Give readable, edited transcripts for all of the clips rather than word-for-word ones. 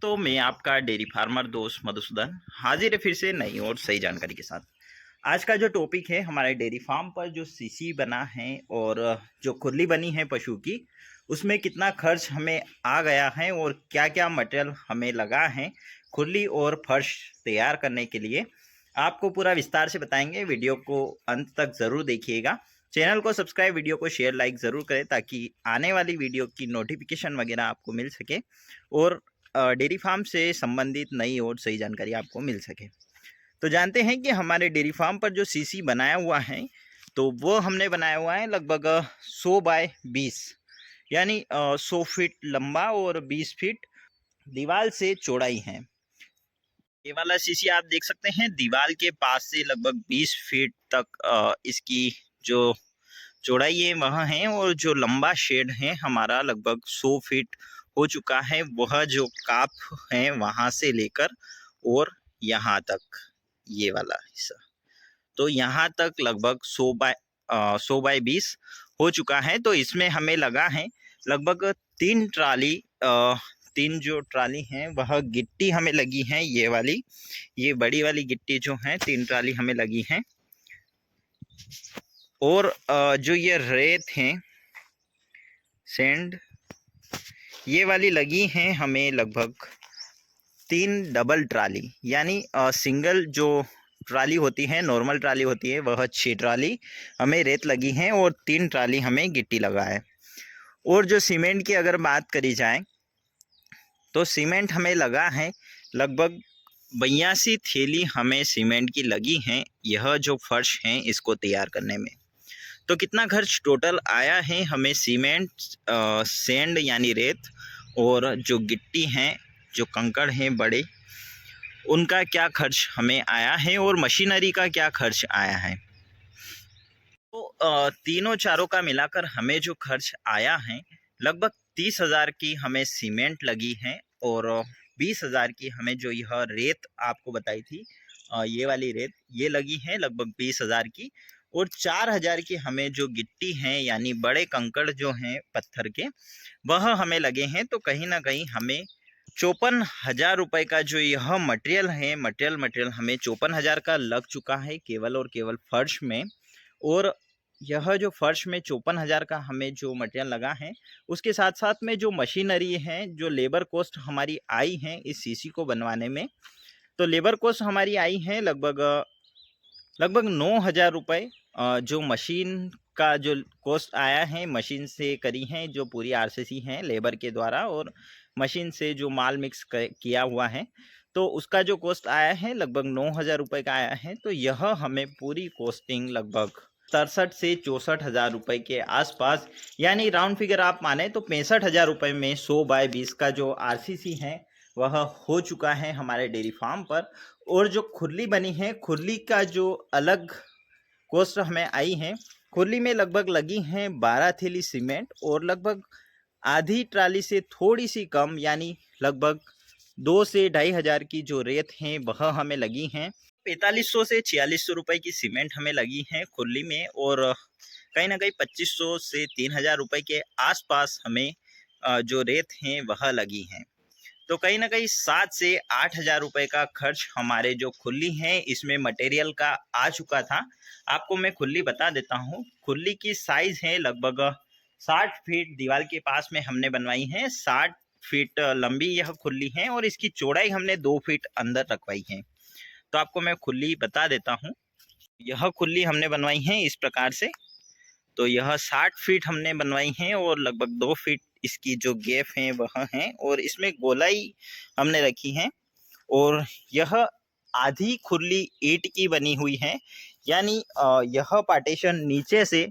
दोस्तों, मैं आपका डेयरी फार्मर दोस्त मधुसूदन हाजिर है फिर से नई और सही जानकारी के साथ। आज का जो टॉपिक है, हमारे डेयरी फार्म पर जो सीसी बना है और जो खुरली बनी है पशु की, उसमें कितना खर्च हमें आ गया है और क्या क्या मटेरियल हमें लगा है खुरली और फर्श तैयार करने के लिए, आपको पूरा विस्तार से बताएंगे। वीडियो को अंत तक ज़रूर देखिएगा। चैनल को सब्सक्राइब, वीडियो को शेयर, लाइक ज़रूर करें ताकि आने वाली वीडियो की नोटिफिकेशन वगैरह आपको मिल सके और डेयरी फार्म से संबंधित नई और सही जानकारी आपको मिल सके। तो जानते हैं कि हमारे डेयरी फार्म पर जो सीसी बनाया हुआ है, तो वो हमने बनाया हुआ है लगभग 100 बाय 20, यानी 100 फीट लंबा और 20 फीट दीवार से चौड़ाई है। ये वाला सीसी आप देख सकते हैं, दीवार के पास से लगभग 20 फीट तक इसकी जो चौड़ाई है वह है, और जो लंबा शेड है हमारा लगभग 100 फीट हो चुका है। वह जो काप है वहां से लेकर और यहाँ तक ये वाला हिस्सा, तो यहाँ तक लगभग 100 बाय 20 हो चुका है। तो इसमें हमें लगा है लगभग 3 ट्राली, 3 जो ट्राली हैं वह गिट्टी हमें लगी है। ये वाली, ये बड़ी वाली गिट्टी जो है 3 ट्राली हमें लगी है। और जो ये रेत है सैंड, ये वाली लगी हैं हमें लगभग 3 डबल ट्राली, यानी सिंगल जो ट्राली होती है, नॉर्मल ट्राली होती है, वह 6 ट्राली हमें रेत लगी हैं और 3 ट्राली हमें गिट्टी लगा है। और जो सीमेंट की अगर बात करी जाए तो सीमेंट हमें लगा है लगभग 82 थैली हमें सीमेंट की लगी हैं, यह जो फर्श है इसको तैयार करने में। तो कितना खर्च टोटल आया है हमें सीमेंट, सैंड यानी रेत, और जो गिट्टी हैं, जो कंकड़ हैं बड़े, उनका क्या खर्च हमें आया है और मशीनरी का क्या खर्च आया है। तो तीनों चारों का मिलाकर हमें जो खर्च आया है लगभग 30,000 की हमें सीमेंट लगी है, और 20,000 की हमें जो यह रेत आपको बताई थी, ये वाली रेत ये लगी है लगभग 20,000 की, और 4,000 की हमें जो गिट्टी हैं यानी बड़े कंकड़ जो हैं पत्थर के, वह हमें लगे हैं। तो कहीं ना कहीं हमें 54,000 रुपये का जो यह मटेरियल है, मटेरियल हमें 54,000 का लग चुका है केवल और केवल फर्श में। और यह जो फर्श में 54,000 का हमें जो मटेरियल लगा है, उसके साथ साथ में जो मशीनरी है, जो लेबर कॉस्ट हमारी आई है इस सीसी को बनवाने में, तो लेबर कॉस्ट हमारी आई है लगभग 9,000 रुपये। जो मशीन का जो कॉस्ट आया है, मशीन से करी है जो पूरी आरसीसी है लेबर के द्वारा, और मशीन से जो माल मिक्स किया हुआ है, तो उसका जो कॉस्ट आया है लगभग 9,000 रुपये का आया है। तो यह हमें पूरी कॉस्टिंग लगभग 63 से 64,000 रुपये के आसपास, यानी राउंड फिगर आप माने तो 65,000 रुपये में 100 बाय 20 का जो आरसीसी है वह हो चुका है हमारे डेयरी फार्म पर। और जो खुरली बनी है, खुरली का जो अलग कॉस्ट हमें आई है, खुरली में लगभग लगी हैं 12 थैली सीमेंट और लगभग आधी ट्राली से थोड़ी सी कम, यानी लगभग 2 से 2,500 की जो रेत हैं वह हमें लगी हैं। 4500 से 4600 रुपये की सीमेंट हमें लगी है खुरली में, और कहीं ना कहीं 2500 से 3,000 रुपये के आसपास हमें जो रेत हैं वह लगी हैं। तो कहीं ना कहीं 7 से 8,000 रुपये का खर्च हमारे जो खुली है इसमें मटेरियल का आ चुका था। आपको मैं खुली बता देता हूँ। खुली की साइज़ है लगभग 60 फीट, दीवार के पास में हमने बनवाई है। 60 फीट लंबी यह खुली है और इसकी चौड़ाई हमने 2 फीट अंदर रखवाई है। तो आपको मैं खुली बता देता हूँ। यह खुली हमने बनवाई है इस प्रकार से। तो यह 60 फीट हमने बनवाई है और लगभग 2 फीट इसकी जो गैप है वह है, और इसमें गोलाई हमने रखी है। और यह आधी खुरली ईंट की बनी हुई है, यानी यह पार्टीशन नीचे से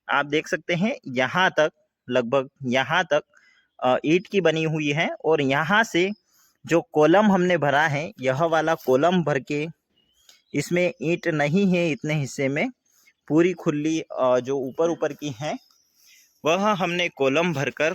आप देख सकते हैं यहाँ तक, लगभग यहाँ तक ईंट की बनी हुई है। और यहाँ से जो कॉलम हमने भरा है, यह वाला कॉलम भर के, इसमें ईंट नहीं है इतने हिस्से में, पूरी खुली जो ऊपर ऊपर की है वह हमने कॉलम भरकर,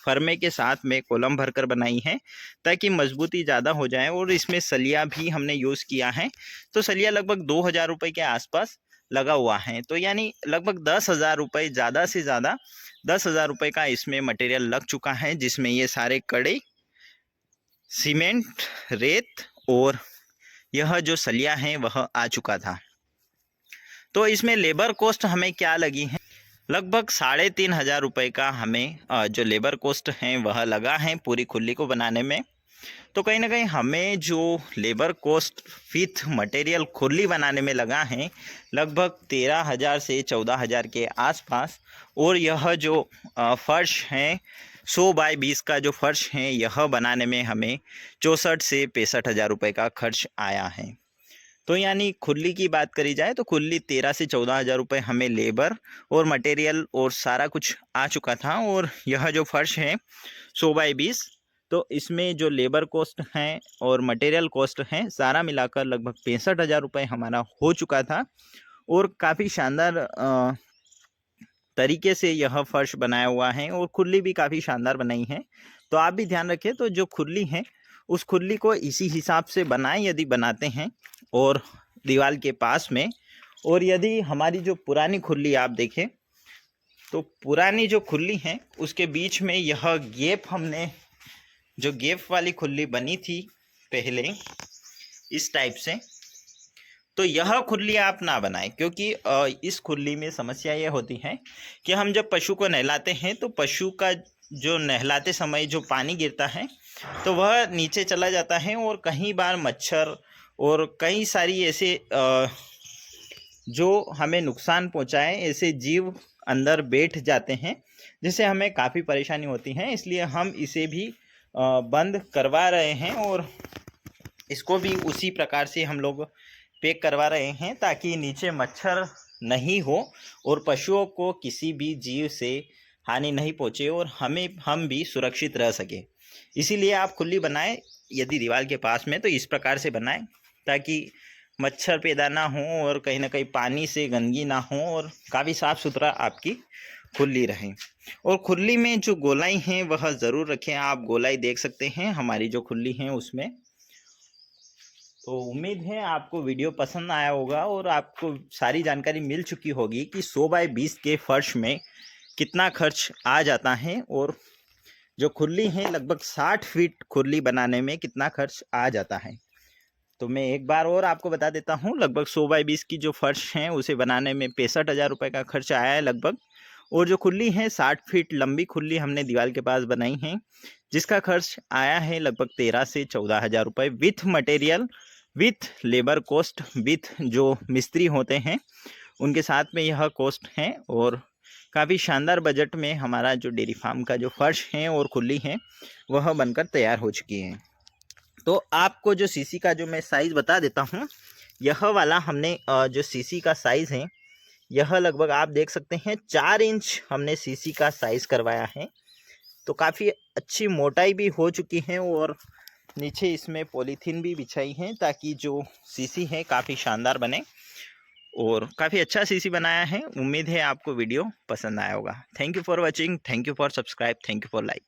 फरमे के साथ में कॉलम भरकर बनाई है ताकि मजबूती ज़्यादा हो जाए। और इसमें सलिया भी हमने यूज़ किया है। तो सलिया लगभग 2,000 रुपये के आसपास लगा हुआ है। तो यानी लगभग 10,000 रुपये, ज़्यादा से ज़्यादा 10,000 रुपये का इसमें मटेरियल लग चुका है, जिसमें ये सारे कड़े सीमेंट, रेत और यह जो सलिया है वह आ चुका था। तो इसमें लेबर कॉस्ट हमें क्या लगी है, लगभग 3,500 रुपये का हमें जो लेबर कॉस्ट है वह लगा है पूरी खुली को बनाने में। तो कहीं ना कहीं हमें जो लेबर कॉस्ट विथ मटेरियल खुली बनाने में लगा है लगभग 13,000 से 14,000 के आसपास। और यह जो फर्श है 100 बाई 20 का जो फर्श है यह बनाने में हमें 64 से 65,000 रुपये का खर्च आया है। तो यानी खुली की बात करी जाए तो खुली 13 से 14,000 रुपये हमें लेबर और मटेरियल और सारा कुछ आ चुका था। और यह जो फर्श है 100 बाई 20, तो इसमें जो लेबर कॉस्ट है और मटेरियल कॉस्ट है सारा मिलाकर लगभग 65,000 रुपये हमारा हो चुका था। और काफ़ी शानदार तरीके से यह फर्श बनाया हुआ है और खुली भी काफ़ी शानदार बनाई है। तो आप भी ध्यान रखें, तो जो खुली है उस खुली को इसी हिसाब से बनाएं यदि बनाते हैं और दीवार के पास में। और यदि हमारी जो पुरानी खुली आप देखें तो पुरानी जो खुली है उसके बीच में यह गैप, हमने जो गैप वाली खुली बनी थी पहले इस टाइप से, तो यह खुली आप ना बनाएं, क्योंकि इस खुली में समस्या यह होती है कि हम जब पशु को नहलाते हैं तो पशु का जो नहलाते समय जो पानी गिरता है तो वह नीचे चला जाता है और कई बार मच्छर और कई सारी ऐसे जो हमें नुकसान पहुंचाए ऐसे जीव अंदर बैठ जाते हैं, जिससे हमें काफ़ी परेशानी होती है। इसलिए हम इसे भी बंद करवा रहे हैं और इसको भी उसी प्रकार से हम लोग पैक करवा रहे हैं ताकि नीचे मच्छर नहीं हो और पशुओं को किसी भी जीव से हानि नहीं पहुंचे और हम भी सुरक्षित रह सके। इसीलिए आप खुली बनाएं यदि दीवार के पास में तो इस प्रकार से बनाएं ताकि मच्छर पैदा ना हो और कहीं ना कहीं पानी से गंदगी ना हो और काफ़ी साफ़ सुथरा आपकी खुली रहे। और खुली में जो गोलाई है वह ज़रूर रखें, आप गोलाई देख सकते हैं हमारी जो खुली है उसमें। तो उम्मीद है आपको वीडियो पसंद आया होगा और आपको सारी जानकारी मिल चुकी होगी कि 100 बाई 20 के फर्श में कितना खर्च आ जाता है और जो खुली है लगभग 60 फीट खुली बनाने में कितना खर्च आ जाता है। तो मैं एक बार और आपको बता देता हूँ, लगभग 100 बाई 20 की जो फर्श है उसे बनाने में 65,000 रुपये का खर्च आया है लगभग। और जो खुली है 60 फीट लंबी खुली हमने दीवार के पास बनाई है जिसका खर्च आया है लगभग 13 से 14,000 रुपये with material, with labour cost, with जो मिस्त्री होते हैं उनके साथ में यह कॉस्ट है। और काफ़ी शानदार बजट में हमारा जो डेयरी फार्म का जो फर्श है और खुली है वह बनकर तैयार हो चुकी है। तो आपको जो सीसी का जो मैं साइज़ बता देता हूँ, यह वाला हमने जो सीसी का साइज़ है यह लगभग आप देख सकते हैं 4 इंच हमने सीसी का साइज़ करवाया है। तो काफ़ी अच्छी मोटाई भी हो चुकी है और नीचे इसमें पॉलीथीन भी बिछाई है ताकि जो सीसी है काफ़ी शानदार बने और काफ़ी अच्छा सीसी बनाया है। उम्मीद है आपको वीडियो पसंद आया होगा। Thank you for watching, thank you for subscribe, thank you for like.